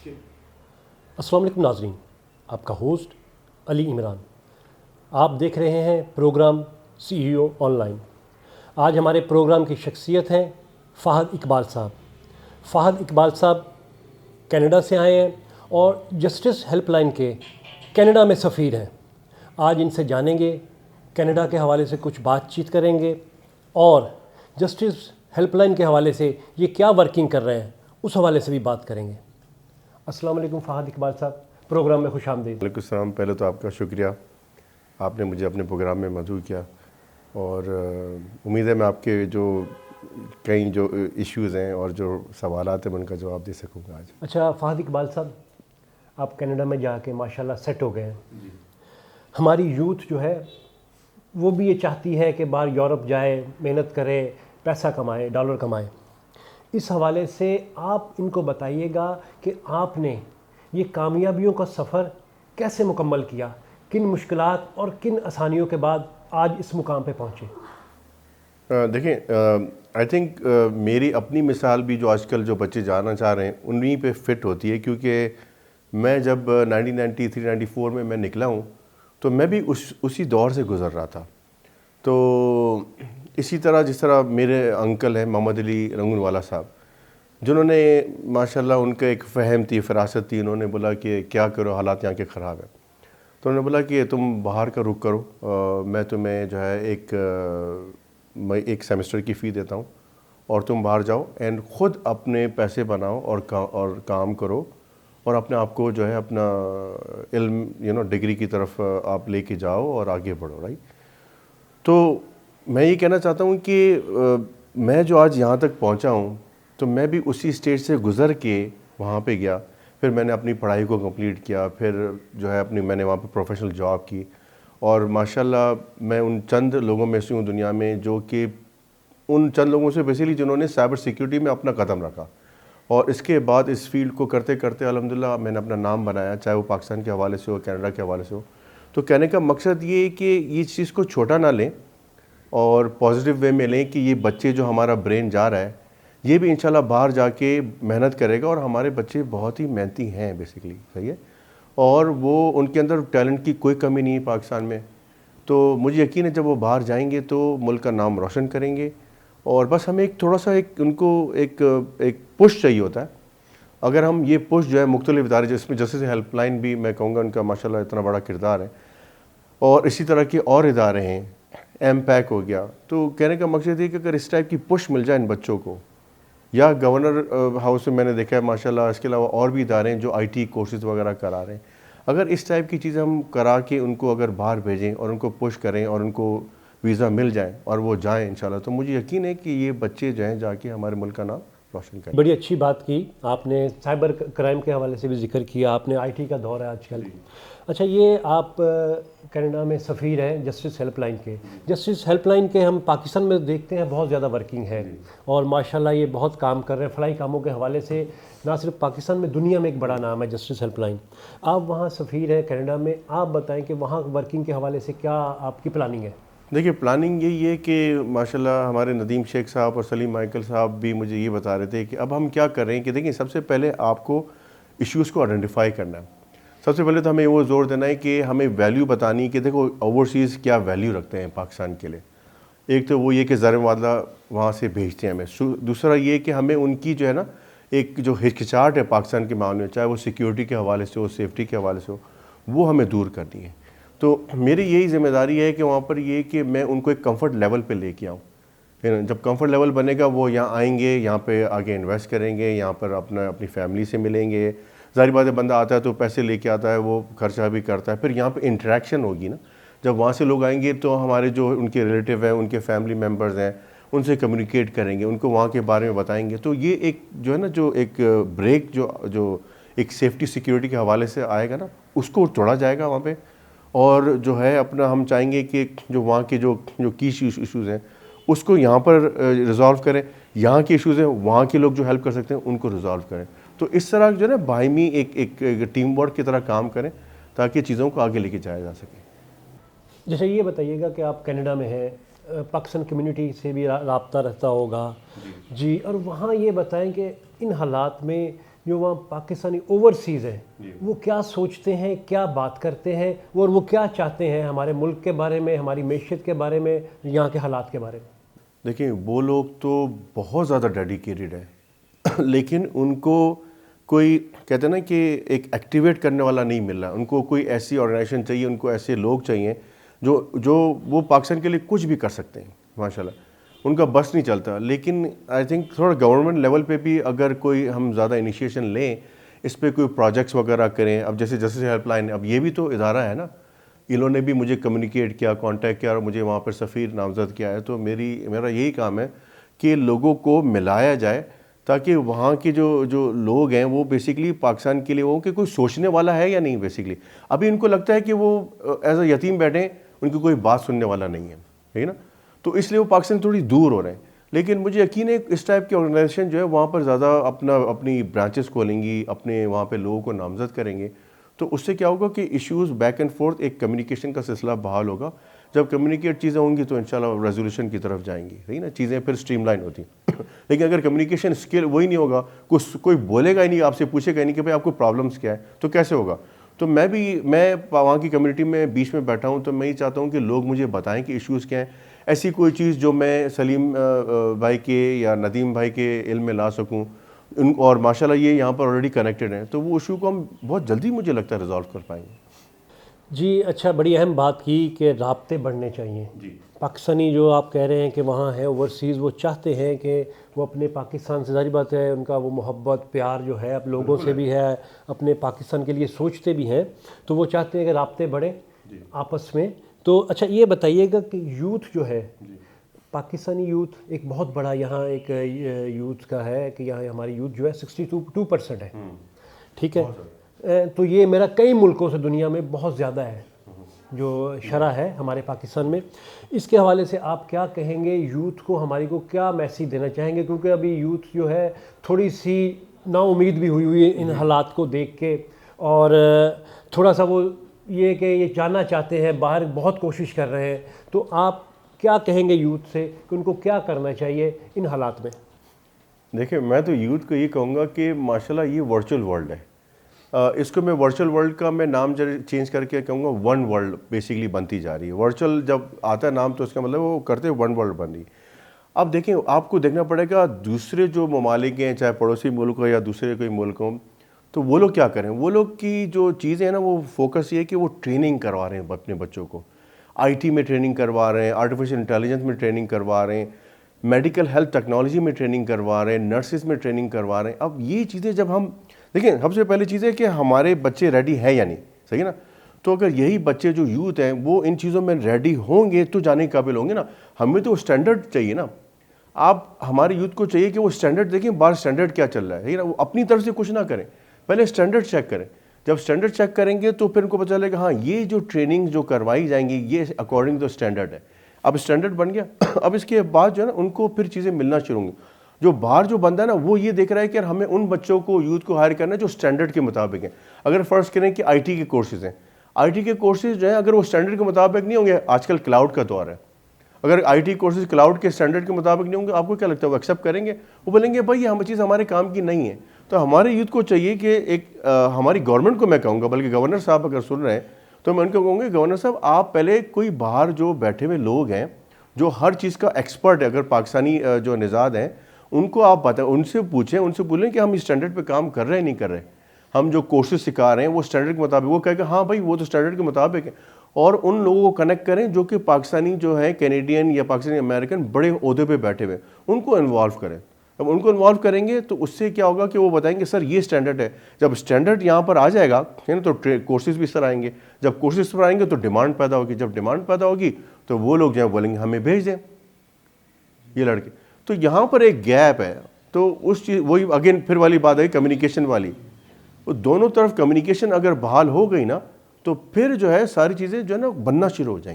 السلام علیکم ناظرین، آپ کا ہوسٹ علی عمران، آپ دیکھ رہے ہیں programme C E O on line. آج ہمارے پروگرام کی شخصیت ہیں فہد اقبال صاحب۔ فہد اقبال صاحب کینیڈا سے آئے ہیں اور جسٹس ہیلپ لائن کے کینیڈا میں سفیر ہیں۔ آج ان سے جانیں گے، کینیڈا کے حوالے سے کچھ بات چیت کریں گے اور جسٹس ہیلپ لائن کے حوالے سے یہ کیا ورکنگ کر رہے ہیں اس حوالے سے بھی بات کریں گے۔ السلام علیکم فہد اقبال صاحب، پروگرام میں خوش آمدید۔ وعلیکم السلام۔ پہلے تو آپ کا شکریہ، آپ نے مجھے اپنے پروگرام میں مدعو کیا، اور امید ہے میں آپ کے جو کئی جو ایشوز ہیں اور جو سوالات ہیں ان کا جواب دے سکوں گا آج۔ اچھا فہد اقبال صاحب، آپ کینیڈا میں جا کے ماشاءاللہ سیٹ ہو گئے ہیں۔ ہماری یوتھ جو ہے وہ بھی یہ چاہتی ہے کہ باہر یورپ جائے، محنت کرے، پیسہ کمائے، ڈالر کمائے۔ اس حوالے سے آپ ان کو بتائیے گا کہ آپ نے یہ کامیابیوں کا سفر کیسے مکمل کیا، کن مشکلات اور کن آسانیوں کے بعد آج اس مقام پہ پہنچے؟ دیکھیں، آئی تھنک میری اپنی مثال بھی جو آج کل جو بچے جانا چاہ رہے ہیں انہیں پہ فٹ ہوتی ہے، کیونکہ میں جب 1993-94 میں نکلا ہوں تو میں بھی اسی دور سے گزر رہا تھا۔ تو اسی طرح جس طرح میرے انکل ہیں محمد علی رنگون والا صاحب، جنہوں نے ماشاءاللہ ان کا ایک فہم تھی، فراست تھی، انہوں نے بولا کہ کیا کرو، حالات یہاں کے خراب ہیں، تو انہوں نے بولا کہ تم باہر کا رخ کرو، میں تمہیں جو ہے ایک سیمسٹر کی فی دیتا ہوں اور تم باہر جاؤ اینڈ خود اپنے پیسے بناؤ اور کام کرو اور اپنے آپ کو جو ہے اپنا علم ڈگری کی طرف آپ لے کے جاؤ اور آگے بڑھو، رائٹ۔ تو میں یہ کہنا چاہتا ہوں کہ میں جو آج یہاں تک پہنچا ہوں تو میں بھی اسی اسٹیج سے گزر کے وہاں پہ گیا، پھر میں نے اپنی پڑھائی کو کمپلیٹ کیا، پھر جو ہے میں نے وہاں پہ پروفیشنل جاب کی، اور ماشاءاللہ میں ان چند لوگوں میں سے ہوں دنیا میں جو کہ ان چند لوگوں سے بیسیکلی جنہوں نے سائبر سیکیورٹی میں اپنا قدم رکھا، اور اس کے بعد اس فیلڈ کو کرتے کرتے الحمدللہ میں نے اپنا نام بنایا، چاہے وہ پاکستان کے حوالے سے ہو، کینیڈا کے حوالے سے ہو۔ تو کہنے کا مقصد یہ ہے کہ یہ چیز کو چھوٹا نہ لیں اور پازیٹیو وے میں لیں کہ یہ بچے جو ہمارا برین جا رہا ہے یہ بھی انشاءاللہ باہر جا کے محنت کرے گا، اور ہمارے بچے بہت ہی محنتی ہیں بیسیکلی، صحیح ہے، اور وہ ان کے اندر ٹیلنٹ کی کوئی کمی نہیں ہے پاکستان میں۔ تو مجھے یقین ہے جب وہ باہر جائیں گے تو ملک کا نام روشن کریں گے، اور بس ہمیں ایک تھوڑا سا ان کو ایک پش چاہیے ہوتا ہے۔ اگر ہم یہ پش جو ہے مختلف ادارے، جس میں جسٹس ہیلپ لائن بھی میں کہوں گا ان کا ماشاءاللہ اتنا بڑا کردار ہے، اور اسی طرح کے اور ادارے ہیں، ایم پیک ہو گیا، تو کہنے کا مقصد یہ کہ اگر اس ٹائپ کی پش مل جائے ان بچوں کو، یا گورنر ہاؤس میں میں نے دیکھا ہے ماشاءاللہ، اس کے علاوہ اور بھی ادارے ہیں جو آئی ٹی کورسز وغیرہ کرا رہے ہیں، اگر اس ٹائپ کی چیزیں ہم کرا کے ان کو اگر باہر بھیجیں اور ان کو پش کریں اور ان کو ویزا مل جائیں اور وہ جائیں انشاءاللہ، تو مجھے یقین ہے کہ یہ بچے جو ہیں جا کے ہمارے ملک کا نام روشن کریں۔ بڑی اچھی بات کی آپ نے، سائبر کرائم کے حوالے سے بھی ذکر کیا آپ نے، آئی ٹی کا دور ہے آج کل۔ اچھا، یہ آپ کینیڈا میں سفیر ہیں جسٹس ہیلپ لائن کے۔ جسٹس ہیلپ لائن کے ہم پاکستان میں دیکھتے ہیں بہت زیادہ ورکنگ ہے، اور ماشاءاللہ یہ بہت کام کر رہے ہیں فلاحی کاموں کے حوالے سے، نہ صرف پاکستان میں دنیا میں ایک بڑا نام ہے جسٹس ہیلپ لائن۔ آپ وہاں سفیر ہیں کینیڈا میں، آپ بتائیں کہ وہاں ورکنگ کے حوالے سے کیا آپ کی پلاننگ ہے؟ دیکھیے، پلاننگ یہی ہے کہ ماشاءاللہ ہمارے ندیم شیخ صاحب اور سلیم مائیکل صاحب بھی مجھے یہ بتا رہے تھے کہ اب ہم کیا کر رہے ہیں کہ دیکھیں، سب سے پہلے آپ کو ایشوز کو آئیڈینٹیفائی کرنا ہے۔ سب سے پہلے تو ہمیں وہ زور دینا ہے کہ ہمیں ویلیو بتانی کہ دیکھو اوورسیز کیا ویلیو رکھتے ہیں پاکستان کے لیے۔ ایک تو وہ یہ کہ زر معادلہ وہاں سے بھیجتے ہیں ہمیں، دوسرا یہ کہ ہمیں ان کی جو ہے نا ایک جو ہچکچاہٹ ہے پاکستان کے معاملے میں، چاہے وہ سیکیورٹی کے حوالے سے ہو، سیفٹی کے حوالے سے ہو، وہ ہمیں دور کرنی ہے۔ تو میری یہی ذمہ داری ہے کہ وہاں پر یہ کہ میں ان کو ایک کمفرٹ لیول پہ لے کے آؤں۔ جب کمفرٹ لیول بنے گا وہ یہاں آئیں گے، یہاں پہ آگے انویسٹ کریں گے، یہاں پر اپنی فیملی سے ملیں گے۔ ظاہر بات ہے، بندہ آتا ہے تو پیسے لے کے آتا ہے، وہ خرچہ بھی کرتا ہے، پھر یہاں پہ انٹریکشن ہوگی نا، جب وہاں سے لوگ آئیں گے تو ہمارے جو ان کے ریلیٹیو ہیں، ان کے فیملی ممبرز ہیں، ان سے کمیونیکیٹ کریں گے، ان کو وہاں کے بارے میں بتائیں گے، تو یہ ایک جو ہے نا جو ایک بریک جو ایک سیفٹی سیکیورٹی کے حوالے سے آئے گا نا، اس کو توڑا جائے گا وہاں پہ، اور جو ہے اپنا ہم چاہیں گے کہ جو وہاں کے جو کی ایشوز ہیں اس کو یہاں پر ریزالو کریں، یہاں کے ایشوز ہیں وہاں کے لوگ جو ہیلپ کر سکتے ہیں ان کو ریزالو کریں۔ تو اس طرح جو ہے نا باہمی ایک ٹیم ورک کی طرح کام کریں تاکہ چیزوں کو آگے لے کے جایا جا سکے۔ جیسے یہ بتائیے گا کہ آپ کینیڈا میں ہیں، پاکستان کمیونٹی سے بھی رابطہ رہتا ہوگا جی، اور وہاں یہ بتائیں کہ ان حالات میں جو وہاں پاکستانی اوورسیز ہیں وہ کیا سوچتے ہیں, کیا بات کرتے ہیں, اور وہ کیا چاہتے ہیں ہمارے ملک کے بارے میں, ہماری معیشت کے بارے میں, یہاں کے حالات کے بارے میں؟ دیکھیں وہ لوگ تو بہت زیادہ ڈیڈیکیٹڈ ہے لیکن ان کو کوئی کہتے ہیں نا کہ ایک ایکٹیویٹ کرنے والا نہیں مل رہا. ان کو کوئی ایسی آرگنائزیشن چاہیے, ان کو ایسے لوگ چاہیے جو وہ پاکستان کے لیے کچھ بھی کر سکتے ہیں. ماشاءاللہ ان کا بس نہیں چلتا. لیکن آئی تھنک تھوڑا گورنمنٹ لیول پہ بھی اگر کوئی ہم زیادہ انیشیشن لیں, اس پہ کوئی پروجیکٹس وغیرہ کریں. اب جیسے جسٹس ہیلپ لائن, اب یہ بھی تو ادارہ ہے نا, انہوں نے بھی مجھے کمیونیکیٹ کیا, کانٹیکٹ کیا اور مجھے وہاں پر سفیر نامزد کیا ہے. تو میرا یہی کام ہے کہ لوگوں کو ملایا جائے تاکہ وہاں کے جو لوگ ہیں وہ بیسیکلی پاکستان کے لیے وہ کہ کوئی سوچنے والا ہے یا نہیں. بیسیکلی ابھی ان کو لگتا ہے کہ وہ ایز اے یتیم بیٹھے ہیں, ان کی کوئی بات سننے والا نہیں ہے, ٹھیک ہے نا. تو اس لیے وہ پاکستان تھوڑی دور ہو رہے ہیں. لیکن مجھے یقین ہے اس ٹائپ کی آرگنائزیشن جو ہے وہاں پر زیادہ اپنی برانچز کھولیں گی, اپنے وہاں پہ لوگوں کو نامزد کریں گے. تو اس سے کیا ہوگا کہ ایشوز بیک اینڈ فورتھ ایک کمیونیکیشن کا سلسلہ بحال ہوگا. جب کمیونیکیٹ چیزیں ہوں گی تو انشاءاللہ ریزولوشن کی طرف جائیں گی, ٹھیک ہے نا, چیزیں پھر اسٹریم لائن ہوتی ہیں. لیکن اگر کمیونیکیشن اسکل وہی نہیں ہوگا, کوئی بولے گا ہی نہیں, آپ سے پوچھے گا ہی نہیں کہ بھائی آپ کو پرابلمس کیا ہے, تو کیسے ہوگا. تو میں وہاں کی کمیونٹی میں بیچ میں بیٹھا ہوں, تو میں یہ چاہتا ہوں کہ لوگ مجھے بتائیں کہ ایشوز کیا ہیں. ایسی کوئی چیز جو میں سلیم بھائی کے یا ندیم بھائی کے علم میں لا سکوں, اور ماشاءاللہ یہ یہاں پر آلریڈی کنیکٹڈ ہیں, تو وہ ایشو کو ہم بہت جلدی مجھے لگتا ہے ریزالو کر پائیں گے. جی اچھا, بڑی اہم بات کی کہ رابطے بڑھنے چاہیے. جی پاکستانی جو آپ کہہ رہے ہیں کہ وہاں ہے اوورسیز, وہ چاہتے ہیں کہ وہ اپنے پاکستان سے, ظاہری بات ہے ان کا وہ محبت پیار جو ہے اب لوگوں سے بھی ہے, اپنے پاکستان کے لیے سوچتے بھی ہیں, تو وہ چاہتے ہیں کہ رابطے بڑھیں آپس میں. تو اچھا یہ بتائیے گا کہ یوتھ جو ہے پاکستانی یوتھ ایک بہت بڑا یہاں ایک یوتھ کا ہے کہ یہاں ہماری یوتھ جو ہے 62% ہے, ٹھیک ہے. تو یہ میرا کئی ملکوں سے دنیا میں بہت زیادہ ہے جو شرح ہے ہمارے پاکستان میں. اس کے حوالے سے آپ کیا کہیں گے, یوتھ کو ہماری کو کیا میسیج دینا چاہیں گے, کیونکہ ابھی یوتھ جو ہے تھوڑی سی نا امید بھی ہوئی ہے ان حالات کو دیکھ کے, اور تھوڑا سا وہ یہ کہ یہ جاننا چاہتے ہیں, باہر بہت کوشش کر رہے ہیں. تو آپ کیا کہیں گے یوتھ سے کہ ان کو کیا کرنا چاہیے ان حالات میں؟ دیکھیں میں تو یوتھ کو یہ کہوں گا کہ ماشاءاللہ یہ ورچوئل ورلڈ ہے. اس کو میں ورچوئل ورلڈ کا میں نام چینج کر کے کہوں گا ون ورلڈ بیسیکلی بنتی جا رہی ہے. ورچوئل جب آتا ہے نام تو اس کا مطلب وہ کرتے ون ورلڈ بن رہی. اب دیکھیں آپ کو دیکھنا پڑے گا دوسرے جو ممالک ہیں, چاہے پڑوسی ملک ہو یا دوسرے کوئی ملک ہوں, تو وہ لوگ کیا کریں. وہ لوگ کی جو چیزیں ہیں نا, وہ فوکس یہ ہے کہ وہ ٹریننگ کروا رہے ہیں اپنے بچوں کو, آئی ٹی میں ٹریننگ کروا رہے ہیں, آرٹیفیشیل انٹیلیجنس میں ٹریننگ کروا رہے ہیں, میڈیکل ہیلتھ ٹیکنالوجی میں ٹریننگ کروا رہے ہیں, نرسز میں ٹریننگ کروا رہے ہیں. اب یہ چیزیں جب ہم دیکھیں, سب سے پہلی چیز ہے کہ ہمارے بچے ریڈی ہیں یا نہیں, صحیح ہے نا. تو اگر یہی بچے جو یوتھ ہیں وہ ان چیزوں میں ریڈی ہوں گے تو جانے کے قابل ہوں گے نا. ہمیں تو اسٹینڈرڈ چاہیے نا. آپ ہمارے یوتھ کو چاہیے کہ وہ اسٹینڈرڈ دیکھیں, باہر اسٹینڈرڈ کیا چل رہا ہے نا, وہ اپنی طرف سے کچھ نہ کریں, پہلے اسٹینڈرڈ چیک کریں. جب اسٹینڈرڈ چیک کریں گے تو پھر ان کو پتہ چلے گا ہاں یہ جو ٹریننگ جو کروائی جائیں گی یہ اکارڈنگ ٹو اسٹینڈرڈ ہے. اب اسٹینڈرڈ بن گیا, اب اس کے بعد جو ہے نا ان کو پھر چیزیں ملنا شروع ہوں گی. جو باہر جو بندہ ہے نا وہ یہ دیکھ رہا ہے کہ ہمیں ان بچوں کو یوتھ کو ہائر کرنا ہے جو اسٹینڈرڈ کے مطابق ہیں. اگر فرض کریں کہ آئی ٹی کے کورسز ہیں, آئی ٹی کے کورسز جو ہیں اگر وہ اسٹینڈرڈ کے مطابق نہیں ہوں گے, آج کل کلاؤڈ کا دور ہے, اگر آئی ٹی کورسز کلاؤڈ کے اسٹینڈرڈ کے مطابق نہیں ہوں گے, آپ کو کیا لگتا ہے وہ ایکسیپٹ کریں گے؟ وہ بولیں گے بھائی یہ چیز ہمارے کام کی نہیں ہے. تو ہمارے یوتھ کو چاہیے کہ ایک ہماری گورنمنٹ کو میں کہوں گا, بلکہ گورنر صاحب اگر سن رہے ہیں تو میں ان کو کہوں گا گورنر صاحب آپ پہلے کوئی باہر جو بیٹھے ہوئے لوگ ہیں جو ہر چیز کا ایکسپرٹ ہے, اگر پاکستانی جو نژاد ہیں ان کو آپ بتائیں, ان سے پوچھیں, ان سے بولیں کہ ہم اسٹینڈرڈ پہ کام کر رہے ہیں نہیں کر رہے, ہم جو کورسز سکھا رہے ہیں وہ اسٹینڈرڈ کے مطابق, وہ کہہ کہ ہاں بھائی وہ تو اسٹینڈرڈ کے مطابق ہے. اور ان لوگوں کو کنیکٹ کریں جو کہ پاکستانی جو ہیں کینیڈین یا پاکستانی امریکن بڑے عہدے پہ بیٹھے ہوئے, ان کو انوالو کریں. اب ان کو انوالو کریں گے تو اس سے کیا ہوگا کہ وہ بتائیں گے سر یہ اسٹینڈرڈ ہے. جب اسٹینڈرڈ یہاں پر آ جائے گا تو کورسز بھی اس طرح آئیں گے, جب کورسز اس طرح آئیں گے تو ڈیمانڈ پیدا ہوگی, جب ڈیمانڈ پیدا ہوگی تو وہ لوگ جو ہیں بولیں گے ہمیں بھیج دیں یہ لڑکے. تو یہاں پر ایک گیپ ہے. تو اس چیز وہی اگین پھر والی بات ہے کمیونیکیشن والی, وہ دونوں طرف کمیونیکیشن اگر بحال ہو گئی نا تو پھر جو ہے ساری چیزیں جو ہے نا بننا شروع ہو جائیں گی.